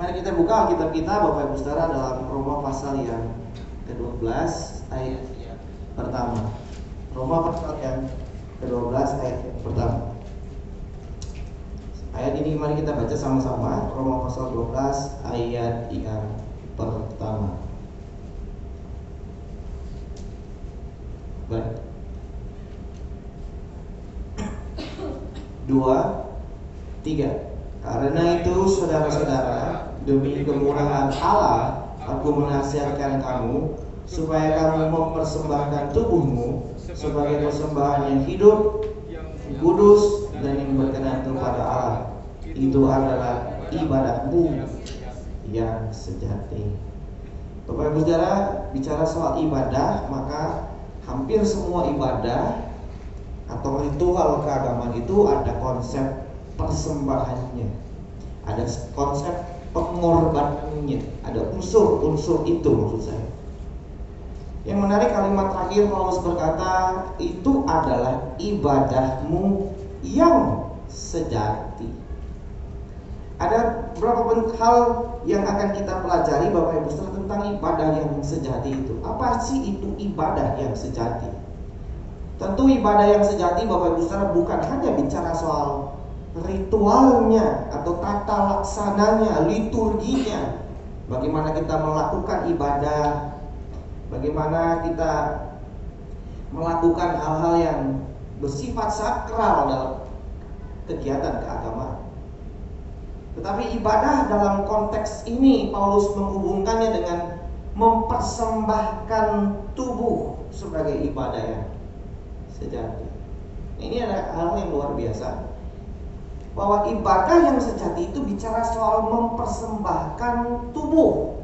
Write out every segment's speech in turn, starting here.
Mari kita buka Alkitab kita Bapak Ibu Saudara dalam Roma pasal yang ke-12 ayat yang pertama. Roma pasal yang ke-12 ayat yang pertama. Ayat ini mari kita baca sama-sama. Roma pasal 12 ayat yang pertama. Baik. 2, 3. Karena itu saudara-saudara, demi kemurahan Allah, aku menasihatkan kamu supaya kamu mempersembahkan tubuhmu sebagai persembahan yang hidup, kudus, dan yang berkenan kepada Allah. Itu adalah ibadahmu yang sejati. Bapak Ibu Saudara, bicara soal ibadah, maka hampir semua ibadah atau ritual keagamaan itu ada konsep persembahannya, ada konsep pengorbanannya, ada unsur-unsur itu maksud saya. Yang menarik kalimat terakhir Paulus berkata, itu adalah ibadahmu yang sejati. Ada beberapa hal yang akan kita pelajari Bapak Ibu Saudara tentang ibadah yang sejati itu. Apa sih itu ibadah yang sejati? Tentu ibadah yang sejati Bapak Ibu Saudara bukan hanya bicara soal ritualnya atau tata laksananya, liturginya, bagaimana kita melakukan ibadah, bagaimana kita melakukan hal-hal yang bersifat sakral dalam kegiatan keagamaan. Tetapi ibadah dalam konteks ini Paulus menghubungkannya dengan mempersembahkan tubuh sebagai ibadah yang sejati. Ini adalah hal yang luar biasa, bahwa ibadah yang sejati itu bicara soal mempersembahkan tubuh.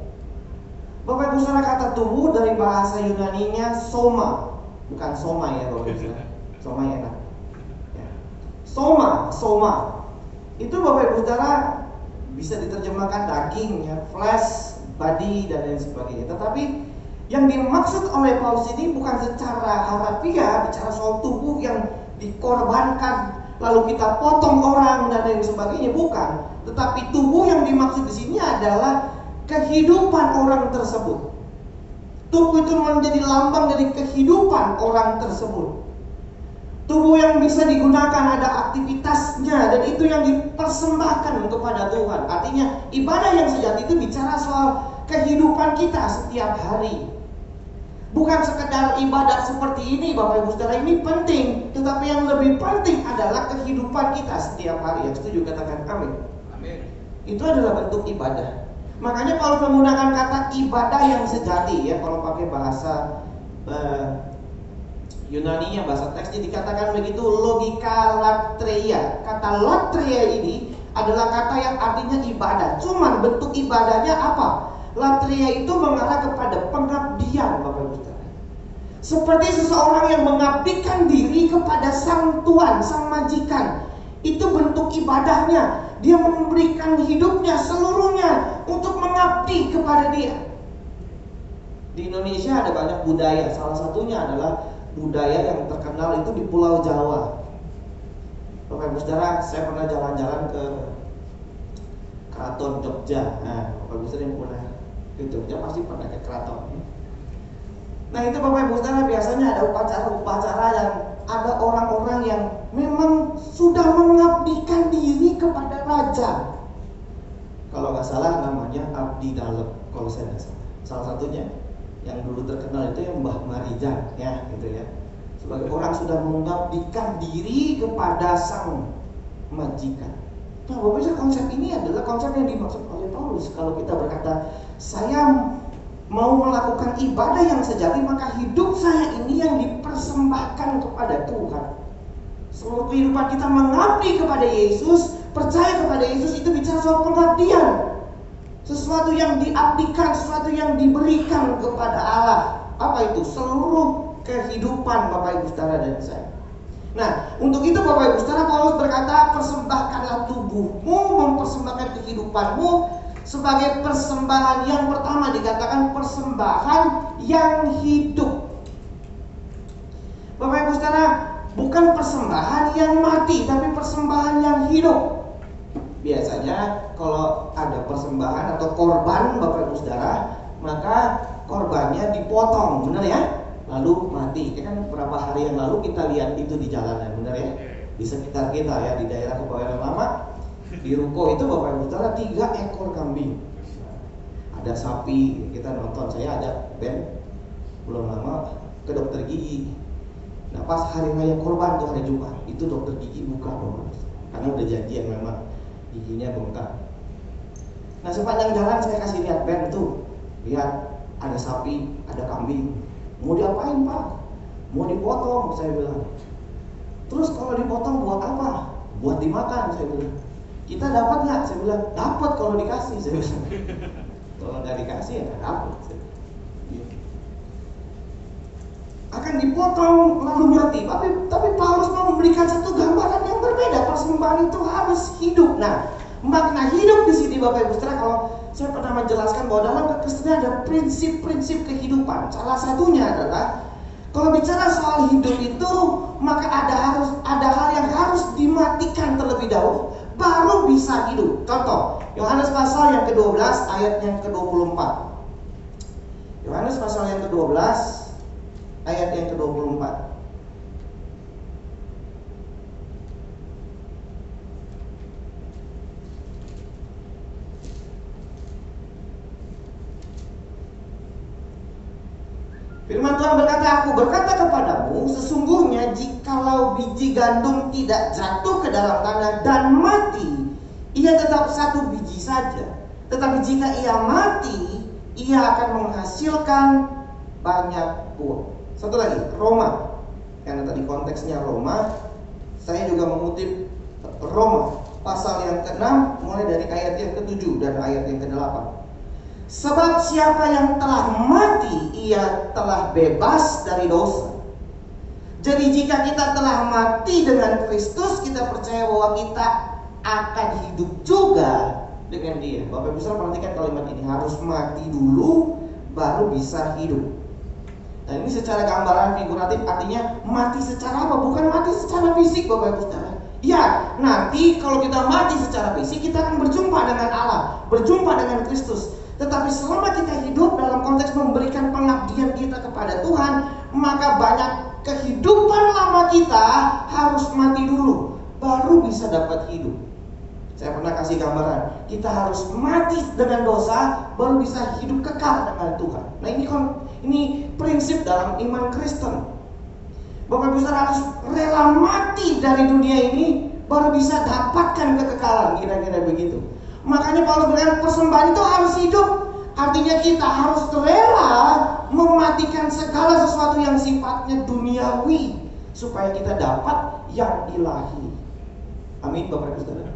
Bapak Ibu Saudara, kata tubuh dari bahasa Yunaninya soma, bukan soma ya Bapak Ibu Saudara. Soma enak. Ya. Soma. Itu Bapak Ibu Saudara bisa diterjemahkan daging, ya, flesh, body dan lain sebagainya. Tetapi yang dimaksud oleh Paulus ini bukan secara harafiah bicara soal tubuh yang dikorbankan, lalu kita potong orang dan lain sebagainya, bukan. Tetapi tubuh yang dimaksud di sini adalah kehidupan orang tersebut. Tubuh itu menjadi lambang dari kehidupan orang tersebut. Tubuh yang bisa digunakan, ada aktivitasnya, dan itu yang dipersembahkan kepada Tuhan. Artinya ibadah yang sejati itu bicara soal kehidupan kita setiap hari. Bukan sekedar ibadah seperti ini Bapak Ibu Saudara, ini penting, tetapi yang lebih penting adalah kehidupan kita setiap hari. Yang setuju katakan amin. Amin. Itu adalah bentuk ibadah. Makanya Paulus menggunakan kata ibadah yang sejati, ya, kalau pakai bahasa Yunani-nya, bahasa teksnya dikatakan begitu, logika latreia. Kata latreia ini adalah kata yang artinya ibadah. Cuman bentuk ibadahnya apa? Latreia itu mengarah kepada pengabdian Bapak Ibu Saudara. Seperti seseorang yang mengabdikan diri kepada sang tuan, sang majikan. Itu bentuk ibadahnya. Dia memberikan hidupnya seluruhnya untuk mengabdi kepada dia. Di Indonesia ada banyak budaya. Salah satunya adalah budaya yang terkenal itu di Pulau Jawa. Bapak Ibu Saudara, saya pernah jalan-jalan ke Keraton Jogja. Nah, Bapak Ibu Saudara yang pernah ke Jogja pasti pernah ke keraton. Nah, itu Bapak Ibu Saudara biasanya ada upacara-upacara yang ada orang-orang yang memang sudah mengabdikan diri kepada raja. Kalau nggak salah namanya abdi dalem, kalau saya nggak salah. Salah satunya yang dulu terkenal itu yang Mbah Marijan, ya, gitu ya. Sebagai orang sudah mengabdikan diri kepada sang majikan. Nah, Bapak Ibu, konsep ini adalah konsep yang dimaksud oleh Paulus. Kalau kita berkata, saya mau melakukan ibadah yang sejati, maka hidup saya ini yang dipersembahkan kepada Tuhan. Seluruh kehidupan kita mengabdi kepada Yesus, percaya kepada Yesus, itu bicara soal pengabdian. Sesuatu yang diabdikan, sesuatu yang diberikan kepada Allah. Apa itu? Seluruh kehidupan Bapak Ibu Saudara dan saya. Nah, untuk itu Bapak Ibu Saudara, Paulus berkata, persembahkanlah tubuhmu, mempersembahkan kehidupanmu sebagai persembahan. Yang pertama dikatakan persembahan yang hidup. Bapak Ibu Saudara, bukan persembahan yang mati, tapi persembahan yang hidup. Biasanya kalau ada persembahan atau korban Bapak Ibu Saudara, maka korbannya dipotong, benar ya? Lalu mati. Kan beberapa hari yang lalu kita lihat itu di jalanan, benar ya? Di sekitar kita ya, di daerah Kebayoran Lama, di ruko itu Bapak Ibu Saudara 3 ekor kambing. Ada sapi, kita nonton, saya ada band belum lama ke dokter gigi. Nah pas hari raya korban tuh hari Jumat, itu dokter gigi buka Bapak, karena udah janjian memang giginya bengkak. Nah sepanjang jalan saya kasih lihat band tuh, lihat ada sapi, ada kambing. Mau diapain Pak? Mau dipotong, saya bilang. Terus kalau dipotong buat apa? Buat dimakan, saya bilang. Kita dapat nggak? Saya bilang dapat kalau dikasih, saya bilang. Kalau nggak dikasih ya nggak dapat. Akan dipotong lalu mati. Tapi Paulus mau memberikan satu gambaran yang berbeda. Persembahan itu harus hidup. Nah, makna hidup di sini Bapak Ibu Saudara, kalau saya pernah menjelaskan bahwa dalam kekristenan ada prinsip-prinsip kehidupan. Salah satunya adalah kalau bicara soal hidup itu, maka ada hal yang harus dimatikan terlebih dahulu, baru bisa hidup. Contoh, Yohanes pasal yang ke-12 ayat yang ke-24. Yohanes pasal yang ke-12 ayat yang ke-24. Firman Tuhan berkata, aku berkata kepadamu, sesungguhnya jikalau biji gandum tidak jatuh ke dalam tanah dan mati, ia tetap satu biji saja. Tetapi jika ia mati, ia akan menghasilkan banyak buah. Satu lagi, Roma. Karena tadi konteksnya Roma, saya juga mengutip Roma pasal yang ke-6 mulai dari ayat yang ke-7 dan ayat yang ke-8. Sebab siapa yang telah mati, ia telah bebas dari dosa. Jadi jika kita telah mati dengan Kristus, kita percaya bahwa kita akan hidup juga dengan Dia. Bapak Ibu saudara perhatikan kalimat ini, harus mati dulu baru bisa hidup. Nah ini secara gambaran figuratif artinya mati secara apa? Bukan mati secara fisik Bapak Ibu Saudara. Ya, nanti kalau kita mati secara fisik kita akan berjumpa dengan Allah, berjumpa dengan Kristus. Tetapi selama kita hidup dalam konteks memberikan pengabdian kita kepada Tuhan, maka banyak kehidupan lama kita harus mati dulu, baru bisa dapat hidup. Saya pernah kasih gambaran, kita harus mati dengan dosa, baru bisa hidup kekal dengan Tuhan. Nah ini prinsip dalam iman Kristen. Bapak Ibu Saudara harus rela mati dari dunia ini, baru bisa dapatkan kekekalan, kira-kira begitu. Makanya Paulus bilang persembahan itu harus hidup. Artinya kita harus rela mematikan segala sesuatu yang sifatnya duniawi, supaya kita dapat yang ilahi. Amin Bapak Ibu Saudara.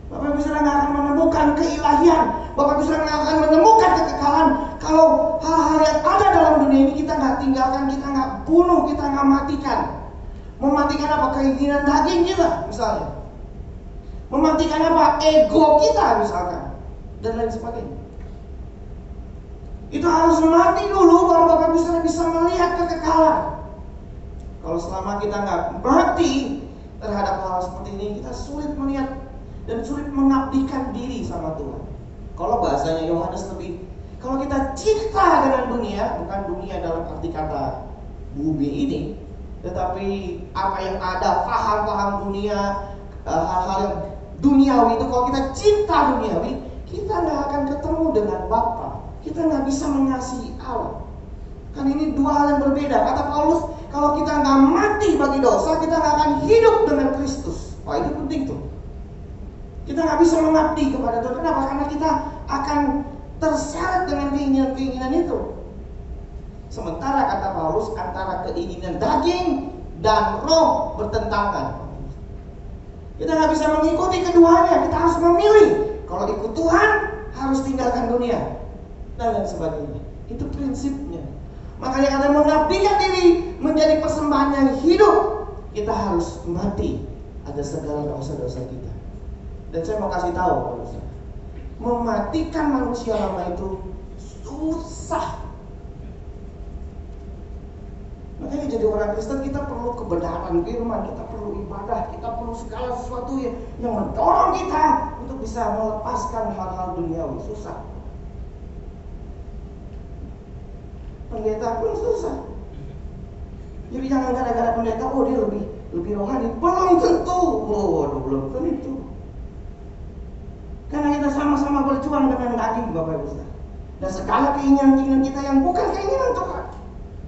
Bapak Ibu Saudara nggak akan menemukan keilahian, Bapak Ibu Saudara nggak akan menemukan kekekalan kalau hal-hal yang ada dalam dunia ini kita nggak tinggalkan, kita nggak bunuh, kita nggak matikan. Mematikan apa? Keinginan daging kita misalnya. Mematikan apa? Ego kita misalkan, dan lain sebagainya. Itu harus mati dulu baru Bapak Ibu Saudara bisa melihat kekekalan. Kalau selama kita nggak mati terhadap hal seperti ini, kita sulit melihat dan sulit mengabdikan diri sama Tuhan. Kalau bahasanya Yohanes lebih, kalau kita cinta dengan dunia, bukan dunia dalam arti kata bumi ini, tetapi apa yang ada, paham-paham dunia, hal-hal yang duniawi itu, kalau kita cinta duniawi, kita nggak akan ketemu dengan Bapa. Kita nggak bisa mengasihi Allah. Kan ini dua hal yang berbeda. Kata Paulus, kalau kita nggak mati bagi dosa, kita nggak akan hidup dengan Kristus. Wah ini penting tuh. Kita nggak bisa mengabdi kepada Tuhan. Kenapa? Karena kita akan terseret dengan keinginan-keinginan itu. Sementara kata Paulus, antara keinginan daging dan roh bertentangan. Kita nggak bisa mengikuti keduanya. Kita harus memilih. Kalau ikut Tuhan, harus tinggalkan dunia dan lain sebagainya. Itu prinsipnya. Makanya kata mengabdikan diri menjadi persembahan yang hidup, kita harus mati ada segala dosa-dosa kita. Dan saya mau kasih tahu, mematikan manusia lama itu susah. Makanya jadi orang Kristen kita perlu kebenaran firman, kita perlu ibadah, kita perlu segala sesuatu yang mendorong kita untuk bisa melepaskan hal-hal duniawi, susah. Pendeta pun susah. Jadi jangan gara-gara pendeta, oh dia lebih rohani. Belum tentu. Waduh, belum tentu. Karena kita sama-sama berjuang dengan daging, Bapak Ibu Saudara. Dan segala keinginan-keinginan kita yang bukan keinginan Tuhan,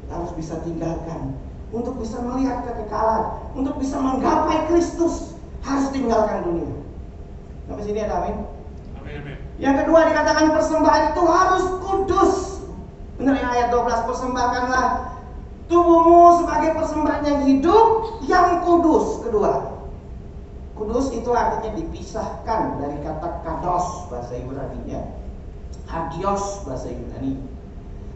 kita harus bisa tinggalkan. Untuk bisa melihat kekekalan, untuk bisa menggapai Kristus, harus tinggalkan dunia. Sampai sini ada amin? Amin. Yang kedua dikatakan persembahan itu harus kudus. Benar ya, ayat 12, persembahkanlah tubuhmu sebagai persembahan yang hidup, yang kudus. Kedua, kudus itu artinya dipisahkan dari kata kados bahasa Ibrani-nya, hagios bahasa Yunani.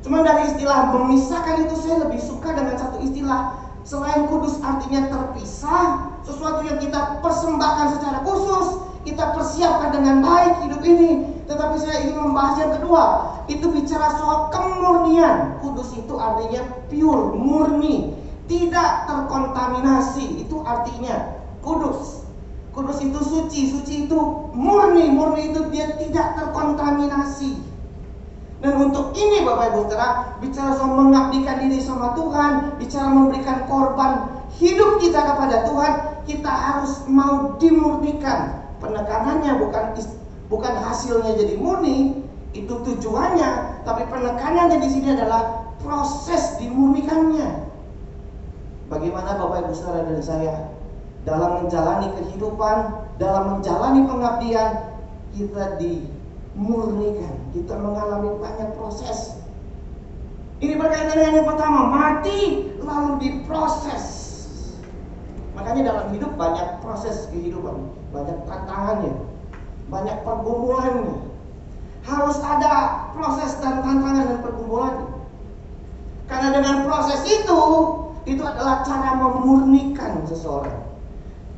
Cuma dari istilah memisahkan itu saya lebih suka dengan satu istilah. Selain kudus artinya terpisah, sesuatu yang kita persembahkan secara khusus, kita persiapkan dengan baik hidup ini. Tetapi saya ingin membahas yang kedua, itu bicara soal kemurnian. Kudus itu artinya pure, murni, tidak terkontaminasi. Itu artinya kudus. Kudus itu suci, suci itu murni, murni itu dia tidak terkontaminasi. Dan untuk ini Bapak Ibu Saudara, bicara soal mengabdikan diri sama Tuhan, bicara memberikan korban hidup kita kepada Tuhan, kita harus mau dimurnikan. Penekanannya bukan hasilnya jadi murni, itu tujuannya, tapi penekanannya di sini adalah proses dimurnikannya. Bagaimana Bapak Ibu Saudara dan saya dalam menjalani kehidupan, dalam menjalani pengabdian, kita dimurnikan, kita mengalami banyak proses. Ini berkaitan dengan yang pertama, mati lalu diproses. Makanya dalam hidup banyak proses kehidupan, banyak tantangannya, banyak pergumulannya. Harus ada proses dan tantangan dan pergumulannya. Karena dengan proses itu adalah cara memurnikan seseorang.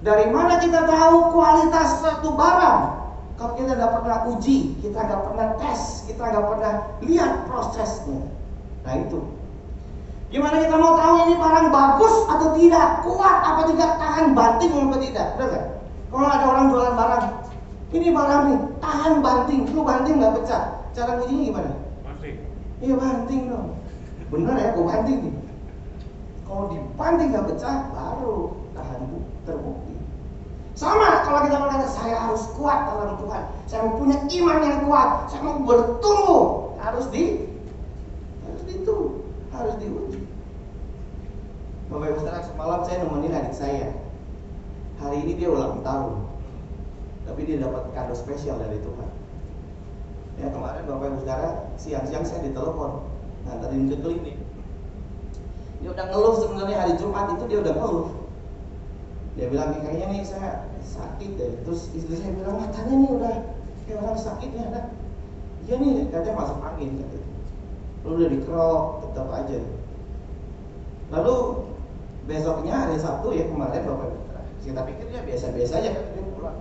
Dari mana kita tahu kualitas suatu barang? Kalau kita nggak pernah uji, kita nggak pernah tes, kita nggak pernah lihat prosesnya. Nah itu. Gimana kita mau tahu ini barang bagus atau tidak, kuat apa tidak, tahan banting apa tidak? Benar nggak? Kalau ada orang jualan barang, ini barang nih tahan banting, lu banting nggak pecah. Cara ujinya gimana? Banting. Iya banting dong. Benar ya, gua banting nih. Kalau dibanting nggak pecah, baru tahan terbukti. Sama kalau kita berkata saya harus kuat dalam Tuhan, saya mempunyai iman yang kuat, saya mau bertumbuh, harus diuji. Bapak Ibu Saudara, semalam saya nemenin adik saya. Hari ini dia ulang tahun, tapi dia dapat kado spesial dari Tuhan. Ya kemarin Bapak Ibu Saudara, siang-siang saya ditelepon, nganterin ke klinik. Dia udah ngeluh sebenarnya hari Jumat itu dia udah ngeluh. Dia bilang kayaknya nih saya sakit deh. Terus istri saya bilang matanya nih udah kayak orang sakit ya nak. Iya nih katanya masuk angin katanya. Lalu udah dikerok tetap aja. Lalu besoknya hari Sabtu ya kemarin Bapak Ibu, kita pikir dia biasa-biasa aja kan dia pulang.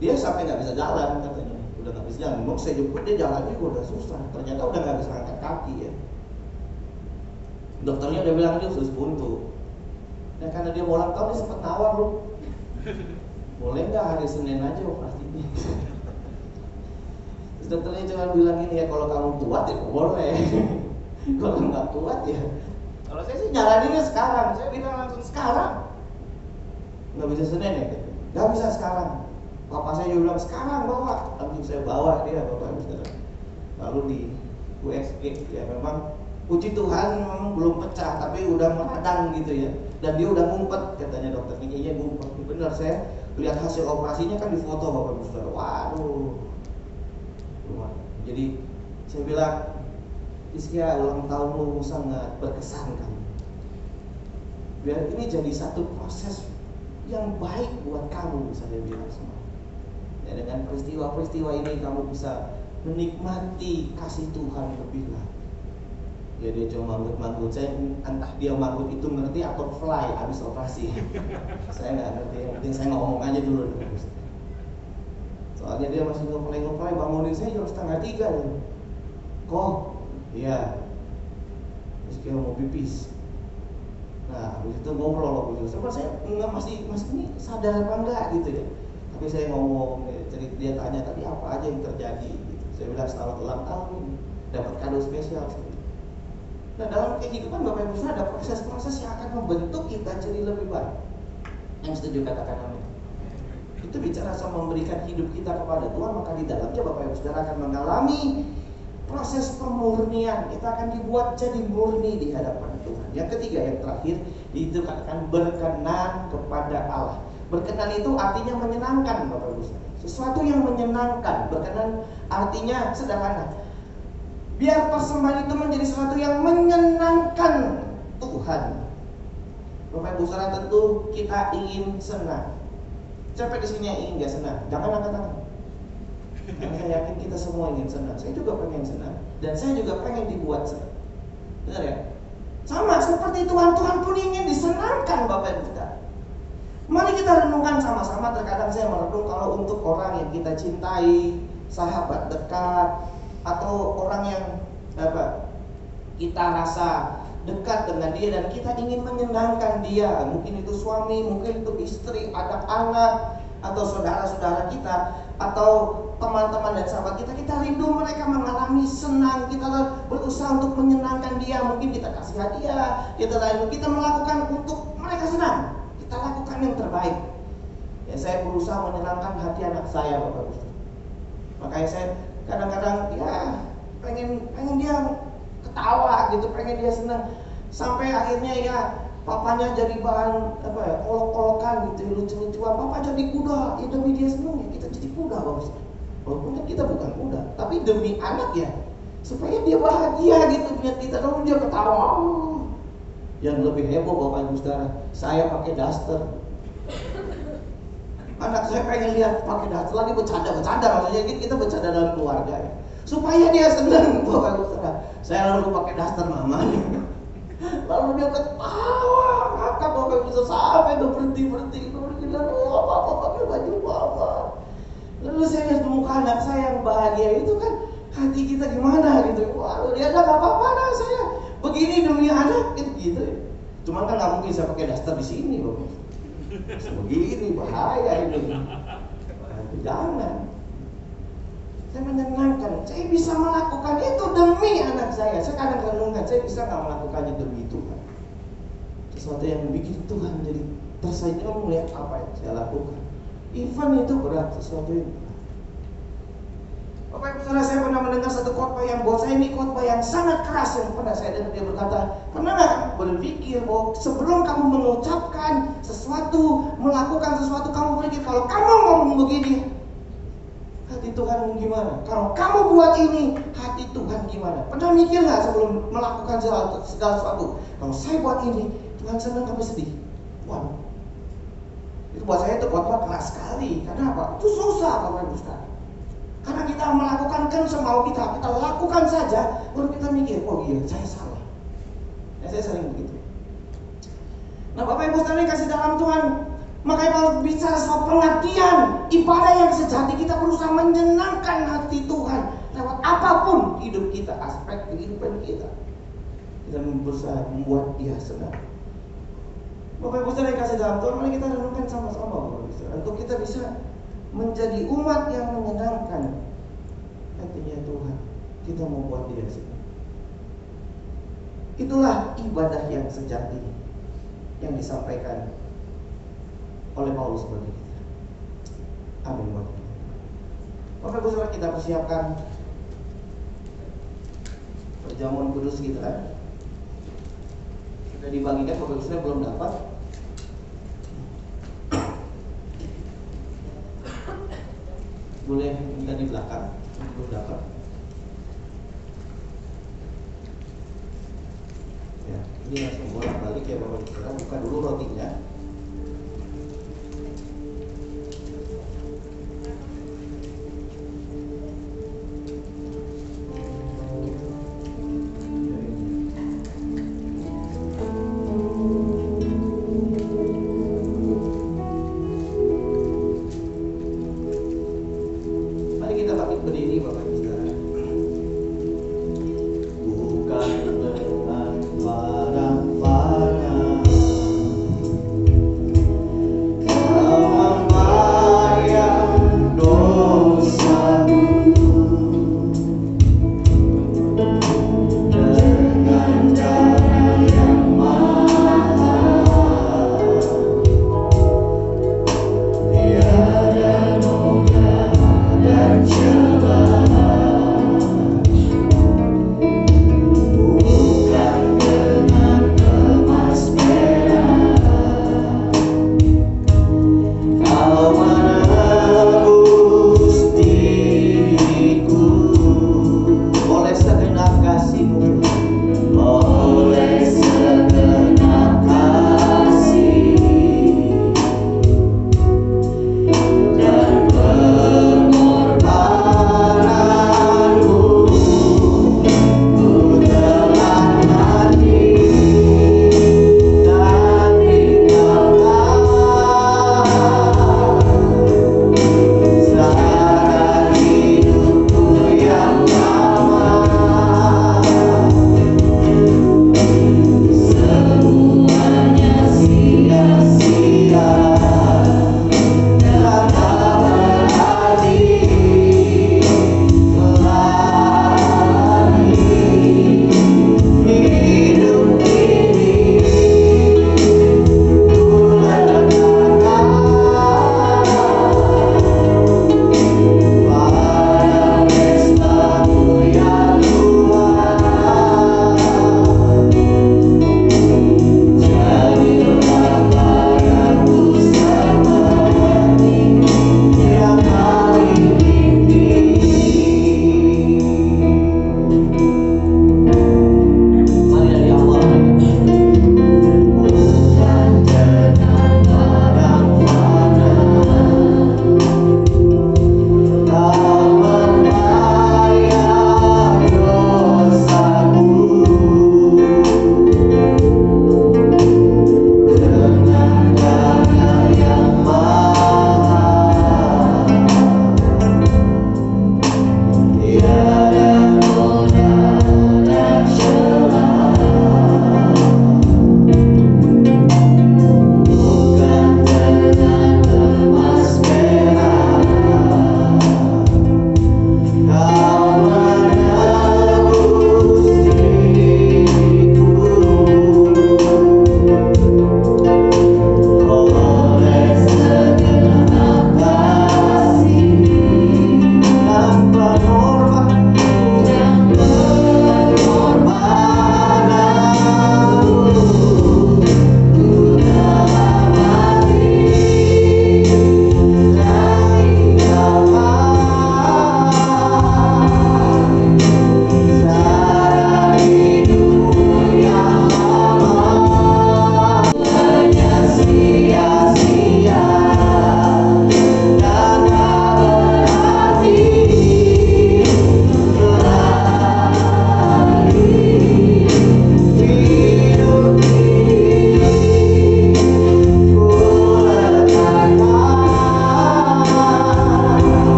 Dia sampai nggak bisa jalan katanya, udah nggak bisa jalan. Mau saya jemput dia jalannya juga udah susah. Ternyata udah nggak bisa angkat kaki ya. Dokternya udah bilang dia usus buntu. Dan karena dia ulang tahun dia sempat nawar lu, boleh nggak hari Senin aja operasinya? Terus dokternya cuma bilang ini ya, kalau kamu kuat ya boleh, kalau nggak kuat ya. Kalau saya sih nyaraninnya sekarang, saya bilang langsung sekarang. Nggak bisa Senin ya? Nggak bisa sekarang. Papa saya juga bilang sekarang bawa, langsung saya bawa dia Bapak Ibu. Lalu di USG ya memang puji Tuhan memang belum pecah, tapi udah meradang gitu ya. Dan dia udah ngumpet katanya dokternya, iya ngumpet. Benar, saya lihat hasil operasinya kan di foto Bapak Ibu Saudara. Waduh. Jadi saya bilang, Iskia ulang tahunmu sangat berkesan kan. Biar ini jadi satu proses yang baik buat kamu, saya bilang semua. Ya, dengan peristiwa-peristiwa ini kamu bisa menikmati kasih Tuhan lebih lah. Ya dia cuma manggut-manggut, saya entah dia manggut itu ngerti atau fly habis operasi. Saya nggak ngerti, yang penting saya ngomong aja dulu. Soalnya dia masih ngefly bangunin saya jam 2:30 ya. Kok? Iya. Terus dia mau pipis. Nah habis itu ngobrol gitu. Sebab saya nggak masih ini sadar apa enggak gitu ya. Tapi saya ngomong, dia tanya tadi apa aja yang terjadi gitu. Saya bilang selamat ulang tahun, dapat kado spesial. Nah dalam kehidupan Bapak Ibu Saudara ada proses-proses yang akan membentuk kita jadi lebih baik. Yang setuju katakan amin. Itu bicara soal memberikan hidup kita kepada Tuhan, maka di dalamnya Bapak Ibu Saudara akan mengalami proses pemurnian. Kita akan dibuat jadi murni di hadapan Tuhan. Yang ketiga, yang terakhir, itu akan berkenan kepada Allah. Berkenan itu artinya menyenangkan Bapak Ibu Saudara. Sesuatu yang menyenangkan. Berkenan artinya sederhana. Biar persembahan itu menjadi sesuatu yang menyenangkan Tuhan. Bapak Ibu Saudara, tentu kita ingin senang. Siapa di sini yang ingin gak senang? Jangan angkat tangan. Karena saya yakin kita semua ingin senang. Saya juga pengen senang. Dan saya juga pengen dibuat senang. Benar ya? Sama seperti Tuhan. Tuhan pun ingin disenangkan Bapak Ibu Saudara. Mari kita renungkan sama-sama. Terkadang saya merenung kalau untuk orang yang kita cintai, sahabat dekat, atau orang yang kita rasa dekat dengan dia dan kita ingin menyenangkan dia. Mungkin itu suami, mungkin itu istri, anak-anak, atau saudara-saudara kita, atau teman-teman dan sahabat kita. Kita rindu mereka mengalami senang. Kita berusaha untuk menyenangkan dia. Mungkin kita kasih hadiah, kita melakukan untuk mereka senang. Kita lakukan yang terbaik. Ya, saya berusaha menyenangkan hati anak saya, Bapak Ibu. Makanya saya kadang-kadang ya pengen dia ketawa gitu, pengen dia senang. Sampai akhirnya ya papanya jadi bahan olok-olokan gitu, lucu-lucuan. Papa jadi kuda, ya demi dia senang ya kita jadi kuda, Bapak. Walaupun kan kita bukan kuda, tapi demi anak ya, supaya dia bahagia gitu, biar kita dong dia ketawa. Yang lebih heboh Bapak Ibu Saudara, saya pakai daster. Anak saya pengen lihat pakai daster lagi, bercanda, maksudnya kita bercanda dalam keluarga ya. Supaya dia senang Bapak Ibu Saudara. Saya lalu pakai daster mamanya. Lalu dia ketawa, kakak Bapak Ibu Saudara sampai udah berhenti. Lalu apa pakai baju Papa. Lalu saya lihat muka anak saya yang bahagia itu kan, hati kita gimana gitu. Waduh dia ada apa-apa nah saya begini demi anak gitu. Cuman kan nggak mungkin saya pakai daster di sini Bapak. Begini bahaya ini. Jangan. Saya menyenangkan, saya bisa melakukan itu demi anak saya. Saya kadang renungkan, saya bisa nggak melakukannya demi Tuhan. Sesuatu yang bikin Tuhan jadi tersenyum melihat apa yang saya lakukan. Even itu berat, sesuatu yang berat. Bapak Ibu Saudara, saya pernah mendengar satu khotbah yang buat saya ini khotbah yang sangat keras. Yang pernah saya dengar dia berkata, pernah nggak berpikir bahwa sebelum kamu mengucapkan sesuatu, melakukan sesuatu, kamu berpikir kalau kamu ngomong begini, hati Tuhan gimana? Kalau kamu buat ini, hati Tuhan gimana? Pernah mikir nggak sebelum melakukan segala sesuatu? Kalau saya buat ini, Tuhan senang kami sedih. Waduh, itu buat saya itu khotbah keras sekali. Karena apa? Itu susah Bapak Ibu Saudara. Karena kita melakukan kan semau kita lakukan saja, baru kita mikir, oh iya saya salah. Ya, saya sering begitu. Nah Bapak Ibu Saudara kasih dalam Tuhan, makanya kalau bicara soal pengertian ibadah yang sejati, kita berusaha menyenangkan hati Tuhan lewat apapun hidup kita, aspek kehidupan kita. Kita berusaha membuat dia senang. Bapak Ibu Saudara kasih dalam Tuhan, mari kita renungkan sama-sama Bapak Ibu Saudara, untuk kita bisa menjadi umat yang menyenangkan hatinya Tuhan. Kita mau buat dia senang. Itulah ibadah yang sejati yang disampaikan oleh Paulus bagi kita. Amin. Bapak Ibu Saudara, kita persiapkan perjamuan kudus kita. Sudah dibagikan, Bapak Ibu Saudara belum dapat. Boleh minta di belakang, belum dapat. Ya, ini langsung bolak-balik ya Bapak Ibu Saudara. Buka dulu rotinya.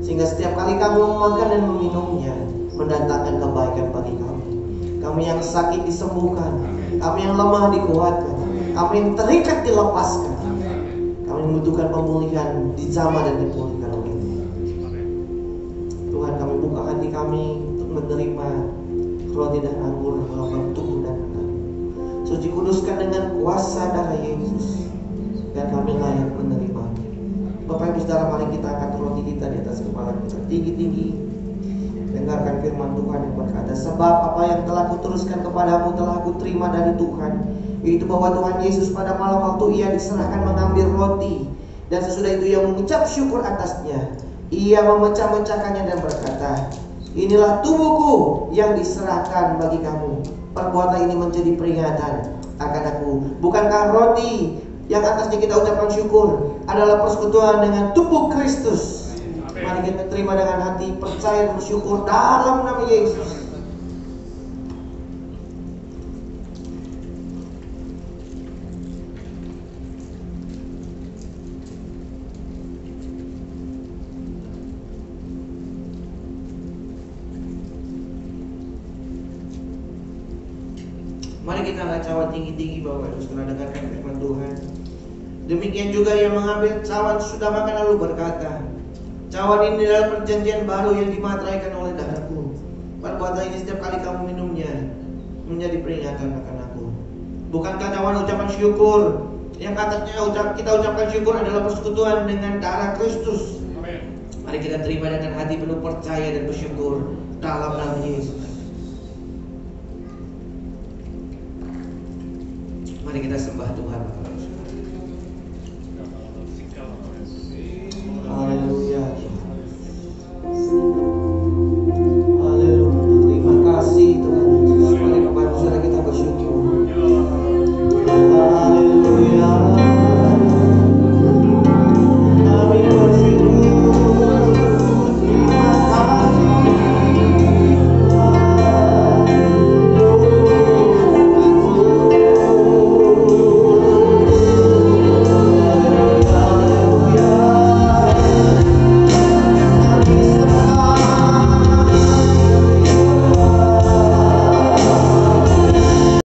Sehingga setiap kali kami memakan dan meminumnya, mendatangkan kebaikan bagi kami. Kami yang sakit disembuhkan, kami yang lemah dikuatkan, kami yang terikat dilepaskan. Kami membutuhkan pemulihan di zaman dan dipulihkan oleh Tuhan. Tuhan, kami buka hati kami untuk menerima roti dan anggur dalam tubuh dan darah. Suci kuduskan dengan kuasa darah Yesus, dan kami layak menerima. Bapak Ibu Saudara, mari kita angkat roti kita di atas kepala kita tinggi-tinggi. Dengarkan firman Tuhan yang berkata, sebab apa yang telah kuteruskan kepadamu telah kuterima dari Tuhan, yaitu bahwa Tuhan Yesus pada malam waktu ia diserahkan mengambil roti, dan sesudah itu ia mengucap syukur atasnya. Ia memecah-mecahkannya dan berkata, inilah tubuhku yang diserahkan bagi kamu. Perbuatan ini menjadi peringatan akan aku. Bukankah roti yang atasnya kita ucapkan syukur adalah persekutuan dengan tubuh Kristus? Mari kita terima dengan hati percaya dan bersyukur dalam nama Yesus. Mari kita angkat cawan tinggi-tinggi, Bapak Ibu setelah dengarkan firman Tuhan. Demikian juga ia mengambil cawan sesudah makan lalu berkata, cawan ini adalah perjanjian baru yang dimateraikan oleh darahku. Perbuatan ini setiap kali kamu minumnya menjadi peringatan akan aku. Bukankah cawan ucapan syukur yang katanya kita ucapkan syukur adalah persekutuan dengan darah Kristus? Amin. Mari kita terima dengan hati penuh percaya dan bersyukur dalam nama Yesus. Mari kita sembah Tuhan.